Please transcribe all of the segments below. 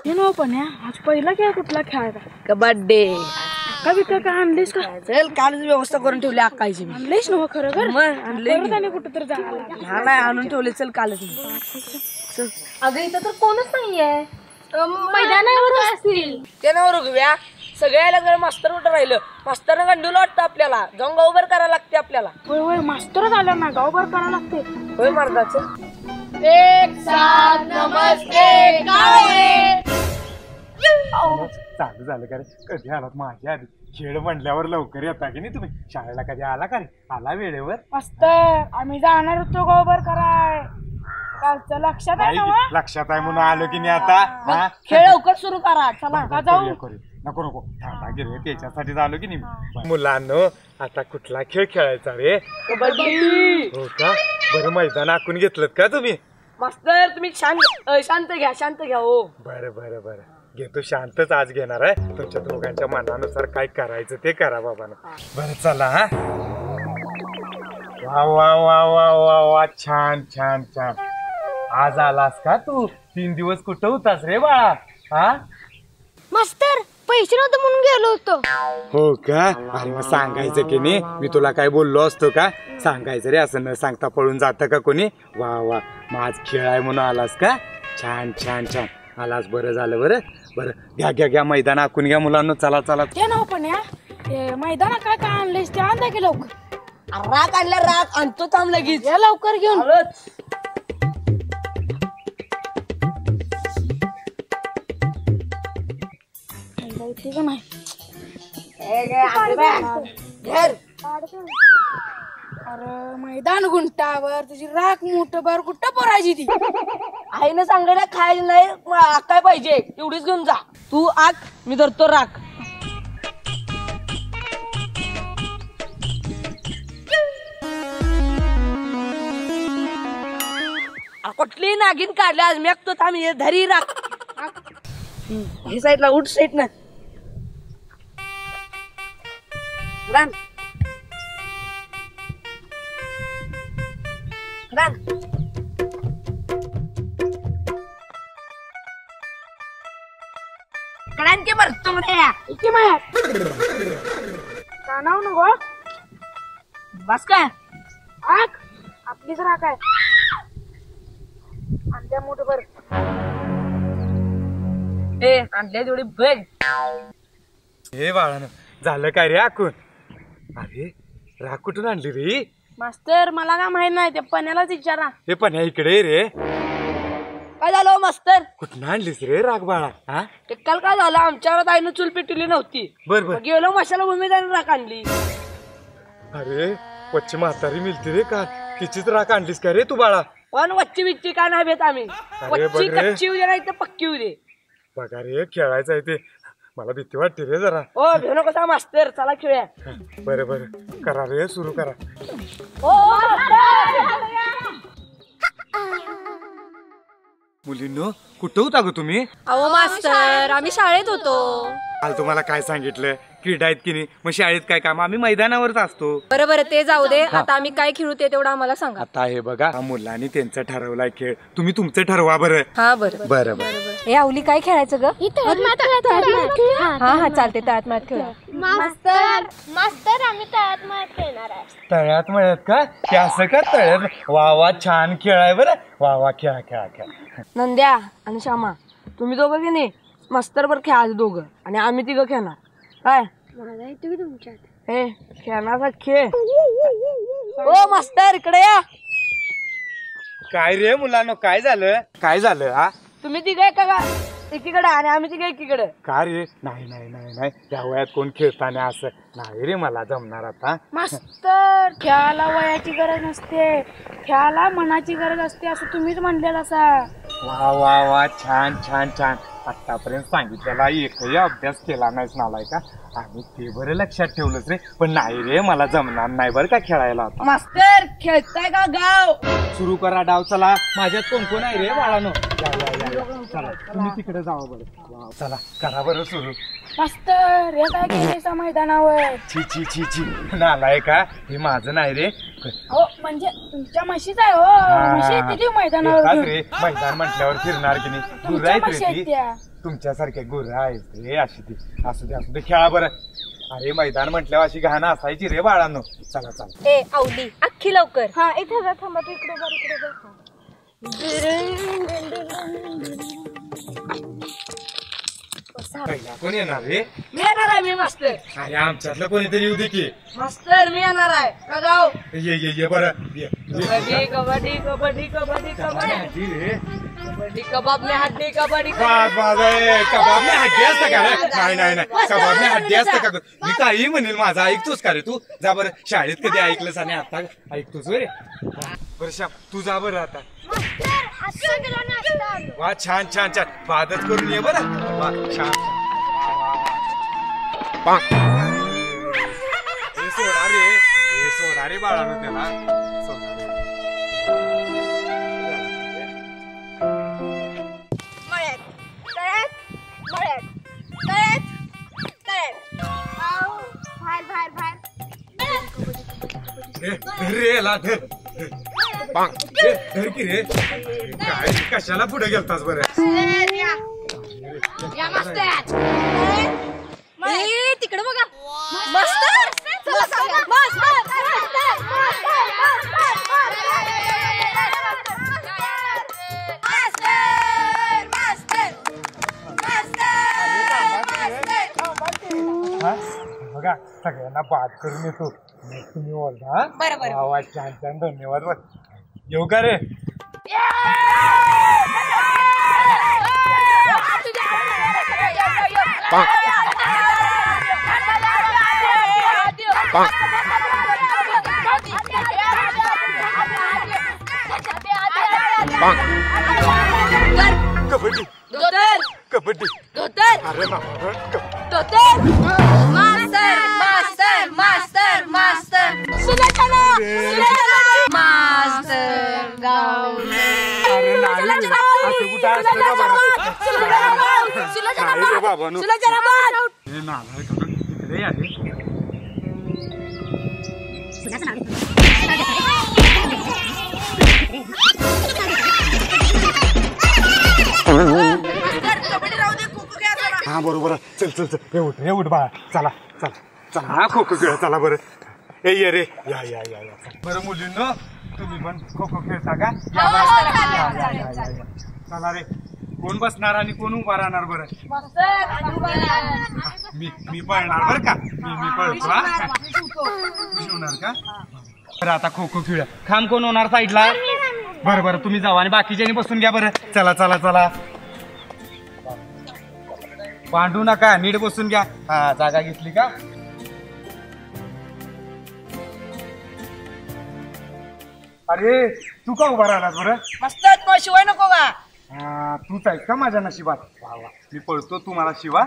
पण आज पहिला खेळ कुठला खेळायचा? कबड्डी. का का आणलीस का? चल कालच व्यवस्था करून ठेवली अक्कायची. आणलीस ना खरं कर आणले कुठं तर जा नाही आणून ठेवले. चल कालच. अगं इथं तर कोणच नाहीये. मैदानावर असतील ते ना रुगव्या सगळ्याला मास्तर कुठं राहिलं. मास्तर गंडूला वाटतं आपल्याला जाऊन गावभर करायला लागते आपल्याला. होय होय मास्तर झाला ना गावभर करायला लागते. होय मार्गाचं. एक साथ नमस्ते चालू झालं का रे? कधी आलात माझ्या आधी? खेळ म्हणल्यावर लवकर येता की नाही तुम्ही? शाळेला कधी आला का रे? आला वेळेवर? मास्तर आम्ही जाणार होतो गावभर कराय. कालचं लक्षात आहे ना? लक्षात आहे म्हणून आलो की नाही आता. खेळ लवकर सुरू करा. चला जाऊ. नको नको थांबा गिरे त्याच्यासाठी आलो की नाही. मुलांनो आता कुठला खेळ खेळायचा रे? कबड्डी. हो का? बरं मैदान आखून घेतलं का तुम्ही? मास्तर तुम्ही शांत घ्या हो. बरं बरं बरं घेतो. शांतच आज घेणार आहे. तुमच्या दोघांच्या मनानुसार काय करायचं ते करा बाबा. बरं चला. हा वा वा वा वा वा वा छान छान छान. आज आलास का तू? 3 दिवस कुठं होतास रे बाळा? हा मास्तर पैसे नव्हते म्हणून गेलो होतो. हो का? अरे मग सांगायचं की नाही? मी तुला काय बोललो असतो का? सांगायचं रे. असं न सांगता पळून जातं का कोणी? वा वा मग आज खेळ आहे म्हणून आलास का? छान छान छान आलास. बरं झालं. बरं बरं घ्या घ्या घ्या मैदान आखून घ्या मुलांना. चला चला. ते ना पण मैदानात काय काय आणलेस ते आणता की लवकर. राग आणला. राग आणतो थांब लगेच. या लवकर घेऊन. ठीक नाही. अरे मैदान गुंटावर तुझी राख मोठभर कुठं पोरायची ती? आईनं सांगायला खायला नाही काय पाहिजे एवढीच घेऊन जा. तू आग मी धरतो राख. कुठली नागिन काढली आज मी तो थांब. धरी राख. हे साईडला उठ. साईड ना रान रान. कडांके भरतो म्हणे. इथे माया कानाव नको बस काय आख आपलीच राख आहे. आणल्या मोठभर ए आणल्या तेवढी बघ. हे बाळानं झालं काय रे आखून? अरे राख कुठून आणली रे? मास्तर मला काय माहित नाही. ते पण्यालाच विचारा. हे पण इकडे रे. काय झालं मास्तर? कुठून आणलीस रे राख बाळा? हा ते काल काय झालं आमच्यावर आईनं चूल पेटवली नव्हती. बर बर. गेलो मशाला भूमीदारी राख आणली. अरे वच्ची म्हातारी मिळते रे का? तिचीच राख आणलीस का रे तू बाळा? पण वच्ची बिच्ची काय नाही भेट आम्ही. वच्ची कच्ची उद्या नाही तर पक्की उद्या. बघा रे खेळायचं आहे ते. मला भीती वाटते रे जरा. हो भेऊ नको सा मास्तर. चला खेळूया. बरं बरं करा रे सुरू करा. मुलींनो कुठं होता ग तुम्ही? अहो मास्तर आम्ही शाळेत होतो. काल तुम्हाला काय सांगितलं? क्रीडा आहेत की नाही? मग शाळेत काय काम? आम्ही मैदानावरच असतो. बरं बरं ते जाऊ दे. आता आम्ही काय खेळू ते तेवढं आम्हाला सांगा. आता हे बघा मुलांनी त्यांचा ठरवलाय खेळ. तुम्ही तुमचं ठरवा. बरं हा बरं बरं बरं. हे आवली काय खेळायचं ग? हा हा चालते. तळ्यात मात खेळा. मास्तर आम्ही तळ्यात मात खेळणार आहे. तळ्यात मिळत का? ते असं का तळ्यात? वा वा छान खेळ आहे. बरं वा वा खेळा खेळा खेळा. नंद्या आणि श्यामा तुम्ही दोघं की नाही मास्तर बर खेळा दोघं आणि आम्ही तिघं खेळणार. काय हे खेळण्याचा खेळ. ओ मास्तर इकडे या. काय रे मुलांनो काय झालं? काय झालं? हा तुम्ही तिघं एका एकीकडे आणि आम्ही तिघं एकीकडे. का रे? नाही नाही नाही नाही त्या वयात कोण खेळताना असं नाही रे. मला जमणार आता. मास्तर खेळाला वयाची गरज नसते. खेळाला मनाची गरज असते असं तुम्हीच म्हणलेलं असा. वा वा वा छान छान छान. आतापर्यंत सांगितलेला एकही अभ्यास केला नाहीस नालाय का? आम्ही ते बरं लक्षात ठेवलंच रे. पण नाही रे मला जमणार नाही बरं का खेळायला. मास्तर खेळताय का गाव? सुरू करा डाव. चला माझ्यात कोण कोण आहे रे बाळानो? चला तुम्ही तिकडे जावं बरं. चला करा बरं सुरू. मास्तर हे काय केलं मैदानावर? छी छी छी छी नालाय का? हे माझं नाही रे. हो म्हणजे तुमच्या म्हशीच आहे. हो म्हशी येते ती मैदानावर. रे मैदान म्हटल्यावर फिरणार की नाही? तू राहत रे ती. तुमच्यासारखे गुरं आहेत रे. अशी ती असू दे खेळा बरं. अरे मैदान म्हटल्यावर अशी घाणं असायची रे बाळांनो. चला चला. ए अवली अख्खी लवकर. हा इथे थांबा तू इकडे बरं. पहिला कोण येणार रे? मी येणार आहे. मी मास्तर. अरे आमच्यातलं कोणीतरी येऊ दे की. मास्तर मी येणार आहे. का जाऊ? ये बरं ये. कबड्डी कबड्डी कबड्डी कबड्डी कबड्डी रे कबड्डी कबाब में हड्डी कबड्डी कबाब में हड्डी असतं का रे? नाही कबाब में हड्डी असतं का? मी काही म्हणेल माझा ऐकतोस का रे तू? जा बरं. शाळेत कधी ऐकलंस आणि आता ऐकतोस रे? बरं श्याम तू जा बरं आता. वा छान बादच करून ये बरं. वा छान. हे सोडा रे बाळानं त्याला. सोडा रे. रे ला धर की रे. काय कशाला पुढे गेलतास बरं? तिकडे बघा. बघा सगळ्यांना बाद करून येतो. तुम्ही ओरडा. बरोबर. छान धन्यवाद. येऊ का रे? कबड्डी कबड्डी. अरे हा बरोबर. चल उठ बाळा. चला हा खो खो खेळ. चला बरं. ये रे या बरं. मुलींनो तुम्ही पण खो खो खेळता का? चला रे. कोण बसणार आणि कोण उभा राहणार बरं? मी पळणार बरं का? मी पळतो. होणार का? बरं आता खो खो खेळूया. खांब कोण होणार साईडला? बरं तुम्ही जावा आणि बाकीच्यांनी बसून घ्या बरं. चला भांडू नका. नीट बसून घ्या. हा जागा घेतली का? अरे तू का उभा राहणार बरं? मास्तर शिवाय नको का? हा तूच आहेस का माझ्या नशिबात? वा मी पळतो. तू मला शिवा.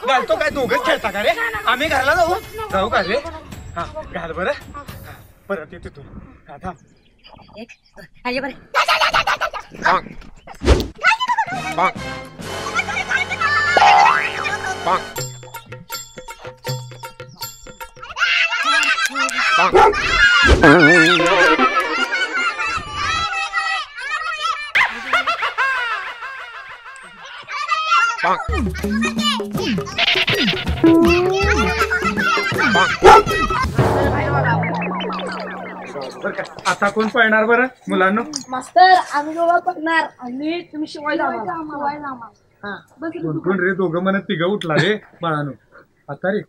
घालतो काय? दोघच खेळता का रे? आम्ही घरला जाऊ का रे? हा घाल बरं. परत येते तू. बरं का? आता कोण पळणार बरं मुलांना? मास्तर आम्ही दोघं पडणार आणि तुम्ही शिवायला आम्हाला. कोण कोण रे? दोघं म्हणत तिघं उठला रे बाळानो. आता रे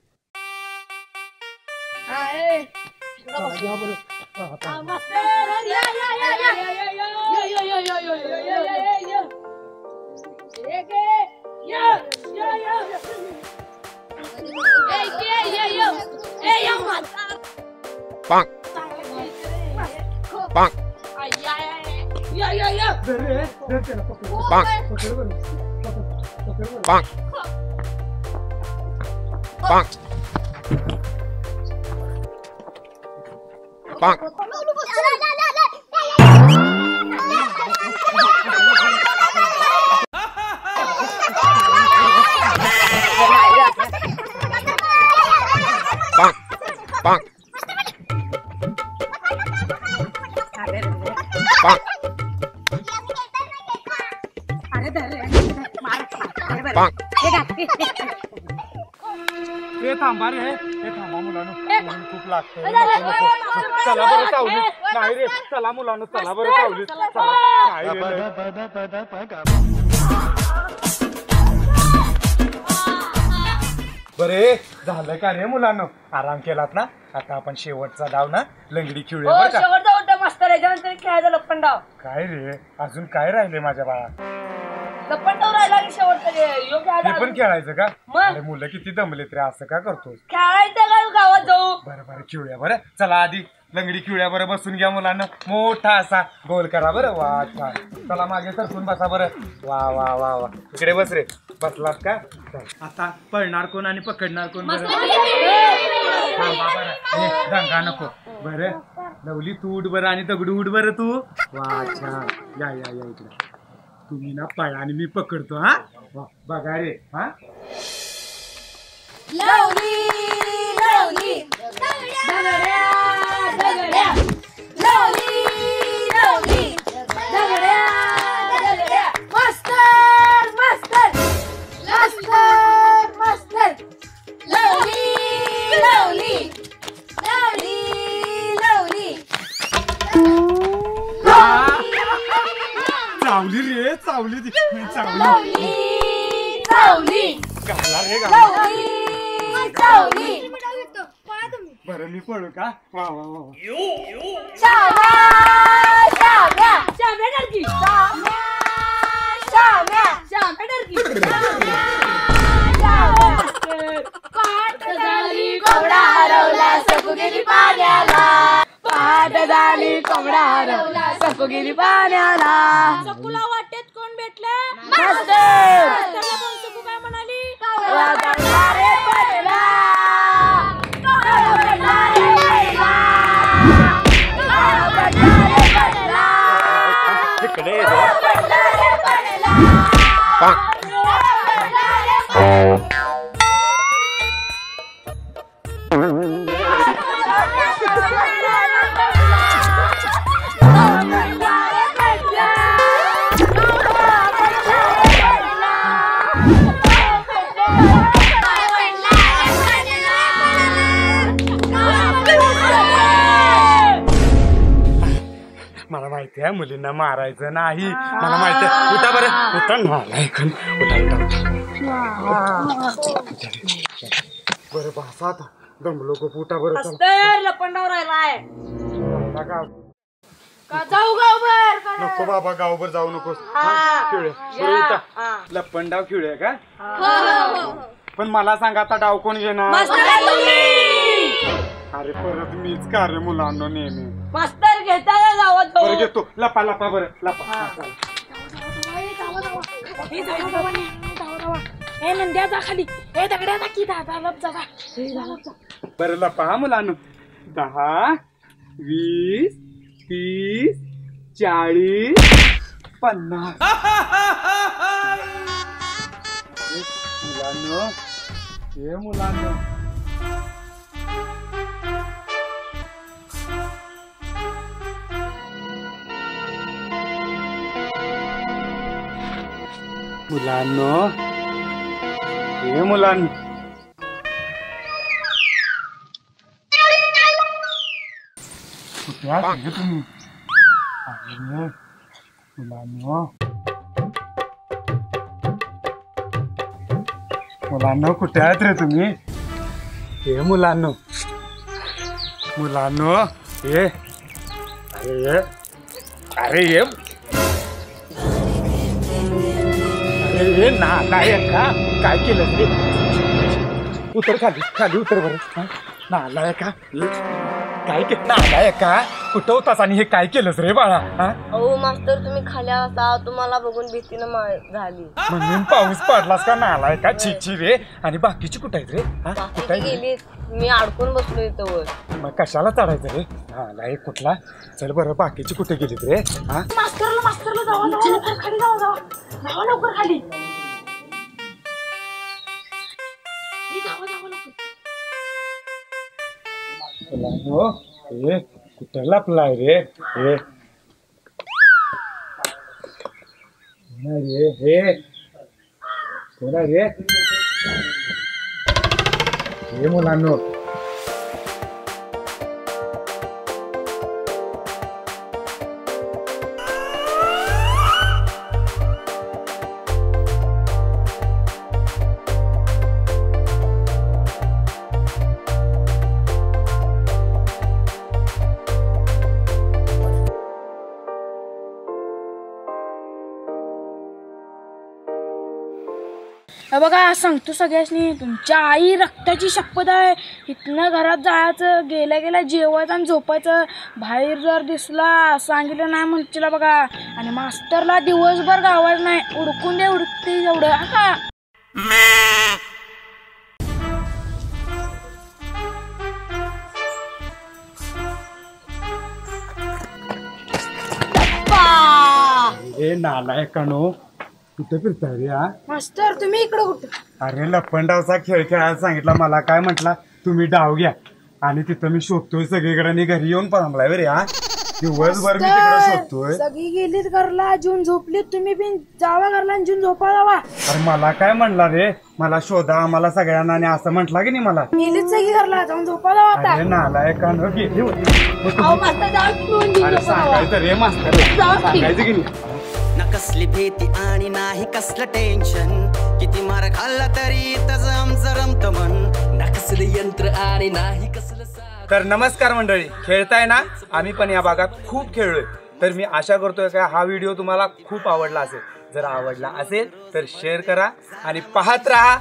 थांबा रे, हे थांबा मुलांनो, खूप लागतंय. चला बरं सावली. नाही रे, चला मुलांनो, चला बरं सावली. बरे झालं का रे मुलांनो? आराम केलात ना? आता आपण शेवटचा डाव ना लंगडी खेळूया बरं का? शेवटचा मास्तर याच्यानंतर खेळायचं लप्पन डाव. काय रे, अजून काय राहिले माझ्या बाळा? लप्पन डाव राहिला की शेवटचा ते पण खेळायचं का? मग? अरे मुलं किती दमलेत रे, असं का करतोस? खेळायचं का गावात जाऊ? बरं खेळूया बरं. चला आधी लंगडी खेळूया बरं. बसून घ्या मुलांना. मोठा असा गोल करा बरं. वा छान. चला मागे सरकून बसा बरं. वा वा वा वा. इकडे बस रे. बसलात का? आता पळणार कोण आणि पकडणार कोण बरं? थांबा बरं. दंगा नको बरं. लवली तू उठ बरं आणि दगडू उठ बरं तू. वा छान. या या या इकडे. तुम्ही ना पळा आणि मी पकडतो. हा बघा रे. हा चावली रे, चावली घाला रे बरं मी पळू का? वा वा वा. कोंबडा हरवला सकू गेली पाण्याला. सकुला वाटेत कोण भेटलं? मास्तर सकू काय म्हणाली? मला माहिती आहे मुलींना मारायचं नाही. मला माहिती आहे. उठा बरं. उठा बरं बसा आता. दमलो खूप. उठा बरं. मास्तर लपंडाव राहिलाय. जाऊ गावभर. नको बाबा, गावभर जाऊ नकोस. खेळूया बरं. उठा. लपंडाव खेळूया का? पण मला सांगा आता डाव कोण घेणार? अरे परत मीच का रे मुलांना नेहमी? मास्तर घेता का गावात जाऊ? बरं घेतो. लपा लपा बरं. लपा. नंद्या जा खाली. दगड्या जा की दादा लप जा. बरं लपा हा मुलांना. 10 20 30 40 50. मुलांना हे मुलांना मुलांनो हे मुलांनो कुठे आहात रे तुम्ही? अरे मुलांनो कुठे आहेत रे तुम्ही? हे मुलांनो ये अरे ये नालायक का काय केलं रे? उतर खाली उतर बरं. नालायक का काय केलं? नालायक का कुठं होतास आणि हे काय केलंस रे बाळा? अहो मास्तर तुम्ही खाली असता तुम्हाला बघून भीतीनं झाली म्हणून पाऊस पडलास का? नालायक का छी रे. आणि बाकीची कुठं आहेत रे? कुठं गेली मी अडकून बसलो इथं वर. मग कशाला चढायचं रे? नालायक कुठला? चल बरं बाकीची कुठे गेलीत रे? मास्तरला जावा खाली जावा लवकर खाली. हे कुठं लपलाय रे? कोण रे? हे मुलांनो बघा सांगतो सगळ्यांनी, तुमच्या आई रक्ताची शपथ आहे. इथनं घरात जायचं, गेल्या जेवायचं आणि झोपायचं. बाहेर जर दिसला सांगितलं नाही म्हणतील बघा. आणि मास्तरला दिवसभर गावायचं नाही. उडकून दे उडकते एवढं का? हे नालायकानो कुठे फिरताय रे? मास्तर तुम्ही इकडं कुठं? अरे लपंडावचा खेळ खेळायला सांगितला मला. काय म्हटला तुम्ही डाव घ्या आणि तिथं मी शोधतोय सगळीकडे आणि घरी येऊन थांबलाय रे. दिवसभर मी तिकडे शोधतोय. सगळी गेलीत घरला, जून झोपलीत. तुम्ही बिन जावा घरला आणि जून झोपा जावा. अरे मला काय म्हणला रे? मला शोधा आम्हाला सगळ्यांना आणि असं म्हटला की नाही मला. गेलीत सगळी घरला, जाऊन झोपा जावा आता. अरे नालायकानो गेली अरे सांगायचं रे मास्तर, सांगायचं की नाही? ना कसली भीती आणि नाही कसलं टेन्शन, किती मार खाल्ला तरी तसं आमचं रमत मन, ना कसलं यंत्र आणि नाही कसलं. तर नमस्कार मंडळी, खेळताय ना? आम्ही पण या भागात खूप खेळलोय. तर मी आशा करतोय का हा व्हिडिओ तुम्हाला खूप आवडला असेल. जर आवडला असेल तर शेअर करा आणि पाहत राहा.